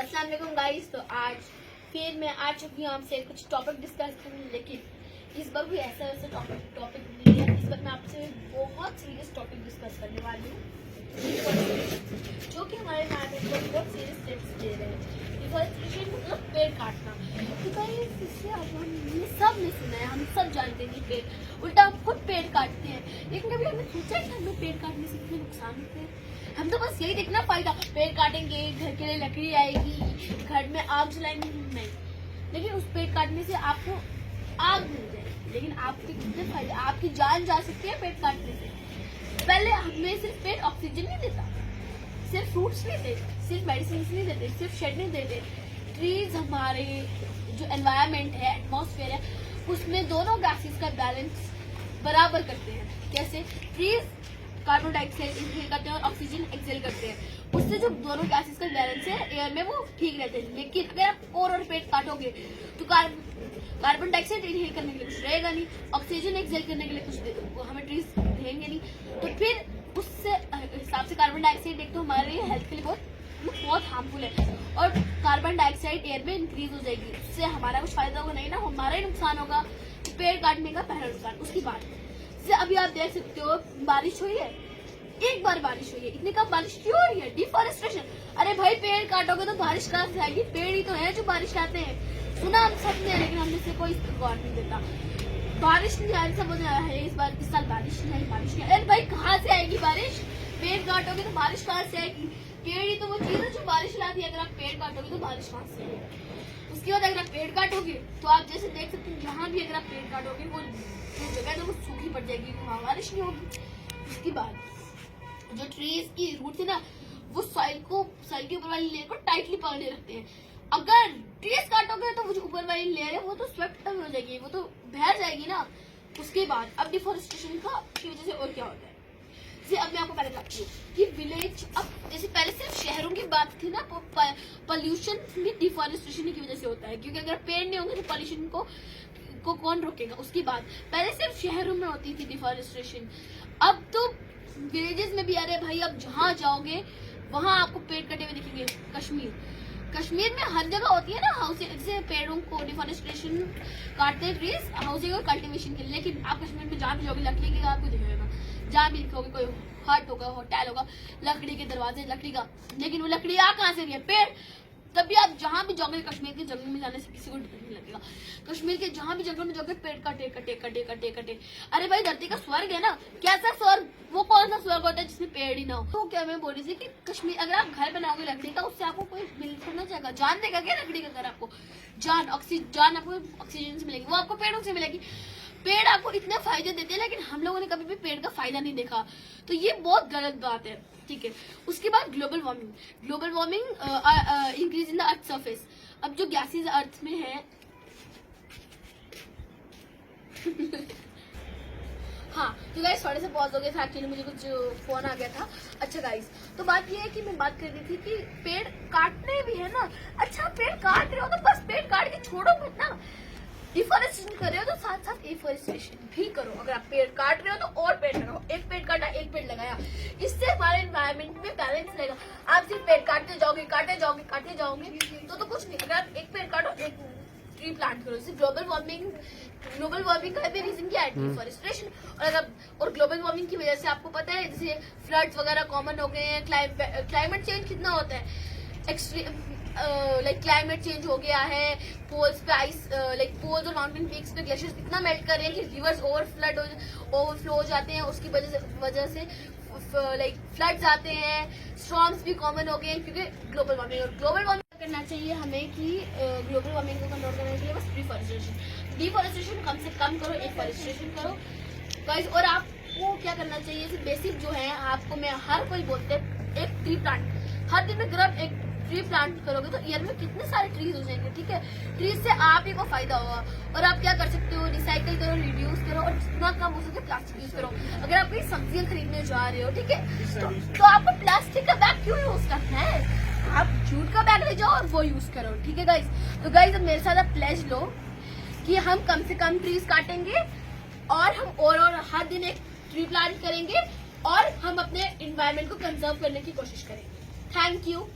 अस्सलाम वालेकुम गाइस। तो आज फिर मैं आ चुकी हूँ आपसे कुछ टॉपिक डिस्कस करने, लेकिन इस बार कोई ऐसा टॉपिक नहीं है। इस बार मैं आपसे बहुत सीरियस टॉपिक डिस्कस करने वाली हूँ, जो कि हमारे एनवायरमेंट को बहुत सीरियस स्टेप्स दे रहे हैं। डिफॉरेस्टेशन मतलब पेड़ काटना। तो गाइस इससे हमने सब ने सुना है, हम सब जानते हैं कि पेड़ उल्टा हम खुद पेड़ काटते हैं, लेकिन कभी हमने सोचा है कि हमें पेड़ काटने से कितने नुकसान होते हैं। हम तो बस यही देखना फायदा, पेड़ काटेंगे घर के लिए लकड़ी आएगी, घर में आग जलाएंगे, नहीं। लेकिन उस पेड़ काटने से आपको आग मिल जाएगी, लेकिन आपके कितने फायदे, आपकी जान जा सकती है पेड़ काटने से। पहले हमें सिर्फ पेड़ ऑक्सीजन नहीं देता, सिर्फ फ्रूट्स नहीं देते, सिर्फ मेडिसिन नहीं देते, सिर्फ शेड नहीं देते। ट्रीज हमारे जो एनवायरमेंट है, एटमॉस्फेयर है, उसमें दोनों गैसेस का बैलेंस बराबर करते हैं। कैसे? ट्रीज कार्बन डाइऑक्साइड इनहेल करते हैं और ऑक्सीजन एक्सहेल करते हैं, उससे जो दोनों गैसेस का बैलेंस है एयर में वो ठीक रहते हैं। लेकिन अगर आप और पेड़ काटोगे तो कार्बन डाइऑक्साइड इनहेल करने के लिए कुछ रहेगा नहीं, ऑक्सीजन एक्सहेल करने के लिए कुछ हमें ट्रीज देंगे नहीं। तो फिर उससे हिसाब से कार्बन डाइऑक्साइड एक तो हमारे हेल्थ के लिए बहुत हार्मफुल है, और कार्बन डाइऑक्साइड एयर में इंक्रीज हो जाएगी, उससे हमारा कुछ फायदा होगा नहीं ना, हमारा ही नुकसान होगा। तो पेड़ काटने का पहला नुकसान। उसकी बात जैसे अभी आप देख सकते हो, बारिश हुई है, एक बार बारिश हुई है, इतनी कम बारिश क्यों हो रही है? डिफॉरेस्टेशन। अरे भाई पेड़ काटोगे तो बारिश कहाँ से आएगी? पेड़ ही तो है जो बारिश लाते हैं। सुना हम सब ने, लेकिन हमने से कोई गौर नहीं देता। बारिश नहीं आ रही, सब बोल रहा है इस साल बारिश नहीं आई, बारिश नहीं। अरे भाई कहाँ से आएगी बारिश? पेड़ काटोगे तो बारिश कहाँ से आएगी? पेड़ ही तो वो चीज है जो बारिश लाती है। अगर आप पेड़ काटोगे तो बारिश कहाँ से आएगी? उसके बाद अगर आप पेड़ काटोगे तो आप जैसे देख सकते हैं, जहाँ भी अगर आप पेड़ काटोगे वो जगह तो वो सूखी पड़ जाएगी, वहाँ बारिश नहीं होगी। उसके बाद जो ट्रीज की रूट है ना, वो सॉइल के ऊपर वाली लेयर को टाइटली पकड़े रखते हैं। अगर ट्रीज काटोगे तो वो जो ऊपर वाली लेयर है वो तो स्वेप्ट हो जाएगी, वो तो बह जाएगी ना। उसके बाद अब डिफॉरेस्टेशन की वजह से और क्या होता है, जैसे अब मैं आपको पहले बताती हूँ कि विलेज, अब जैसे पहले सिर्फ शहरों की बात थी ना, पॉल्यूशन भी डिफॉरेस्टेशन की वजह से होता है, क्योंकि अगर पेड़ नहीं होंगे तो पॉल्यूशन को कौन रोकेगा? उसकी बात पहले सिर्फ शहरों में होती थी डिफॉरेस्टेशन, अब तो विलेजेस में भी आ रहे भाई। अब जहाँ जाओगे वहाँ आपको पेड़ कटे हुए दिखेंगे। कश्मीर में हर जगह होती है ना हाउसिंग, जैसे पेड़ों को डिफॉरेस्टेशन काटते हैं ट्रीज हाउसिंग और कल्टीवेशन के लिए। लेकिन आप कश्मीर में जहाँ भी जाओगे लकड़ी की आपको दिखेगा, जहाँ भी लिखोगे कोई हट होगा, होटल होगा, लकड़ी के दरवाजे, लकड़ी का। लेकिन वो लकड़ी आ कहाँ से रही है? पेड़। तभी आप जहाँ भी जाओगे, कश्मीर के जंगल में जाने से किसी को डर नहीं लगेगा। कश्मीर के जहाँ भी जंगल में जाओगे पेड़ कटे कटे कटे कटे कटे। अरे भाई धरती का स्वर्ग है ना, कैसा स्वर्ग? वो कौन सा स्वर्ग होता है जिसमें पेड़ ही ना हो? तो क्या मैं बोल रही थी कि कश्मीर अगर आप घर बनाओगे लकड़ी का, उससे आपको कोई मिल करना चाहेगा, जान देगा क्या लकड़ी का? अगर आपको जान आपको ऑक्सीजन से मिलेगी, वो आपको पेड़ों से मिलेगी। पेड़ आपको इतने फायदे देते हैं, लेकिन हम लोगों ने कभी भी पेड़ का फायदा नहीं देखा, तो ये बहुत गलत बात है। ठीक है। उसके बाद global warming increase in the earth surface. अब जो गैसेस अर्थ में है हाँ, तो गाइस थोड़े से पॉज हो गए था, एक्चुअली मुझे कुछ फोन आ गया था। अच्छा गाइस, तो बात ये है कि मैं बात कर रही थी कि पेड़ काटने भी है ना। अच्छा पेड़ काट रहे हो तो बस पेड़ काट के छोड़ो मत ना, डिफॉरेस्टेशन कर रहे हो तो साथ साथ एफॉरेस्टेशन भी करो। अगर आप पेड़ काट रहे हो तो और पेड़ लगाओ, एक पेड़ काटा एक पेड़ लगाया, इससे हमारे एनवायरमेंट में बैलेंस रहेगा। आप सिर्फ पेड़ काटते जाओगे तो कुछ नहीं। अगर आप एक पेड़ काटो, एक ट्री प्लांट करो। जैसे ग्लोबल वार्मिंग का भी रीजन क्या है? डिफॉरेस्टेशन। और ग्लोबल वार्मिंग की वजह से आपको पता है जैसे फ्लड्स वगैरह कॉमन हो गए हैं, क्लाइमेट चेंज कितना होता है, एक्सट्रीम क्लाइमेट चेंज हो गया है, पोल्स पे आइस पोल्स और माउंटेन पीक्स पे ग्लेशियर्स इतना मेल्ट कर रहे हैं कि रिवर्स ओवरफ्लो हो जाते हैं। उसकी वजह से फ्लड्स आते हैं, स्टॉर्म्स भी कॉमन हो गए हैं, क्योंकि ग्लोबल वार्मिंग करना चाहिए हमें कि ग्लोबल वार्मिंग को कंट्रोल करने के लिए बस डिफॉरेस्टेशन कम से कम करो, एफॉरेस्टेशन करो गाइस। और आपको क्या करना चाहिए, बेसिक जो है आपको मैं हर कोई बोलते हैं, एक ट्री प्लांट हर दिन में अगर एक ट्री प्लांट करोगे तो ईयर में कितने सारे ट्रीज हो जाएंगे। ठीक है, ट्रीज से आप ही को फायदा होगा। और आप क्या कर सकते हो, रिसाइकिल करो, रिड्यूस करो, और जितना कम हो सके प्लास्टिक यूज करो। अगर आप कहीं सब्जियां खरीदने जा रहे हो, ठीक है, तो आपको प्लास्टिक का बैग क्यों यूज करना है? आप जूट का बैग ले जाओ और वो यूज करो। ठीक है गाइस, तो गाइस अब मेरे साथ आप प्लेज लो कि हम कम से कम ट्रीज काटेंगे, और हम और हर दिन एक ट्री प्लांट करेंगे, और हम अपने एनवायरमेंट को कंजर्व करने की कोशिश करेंगे। Thank you.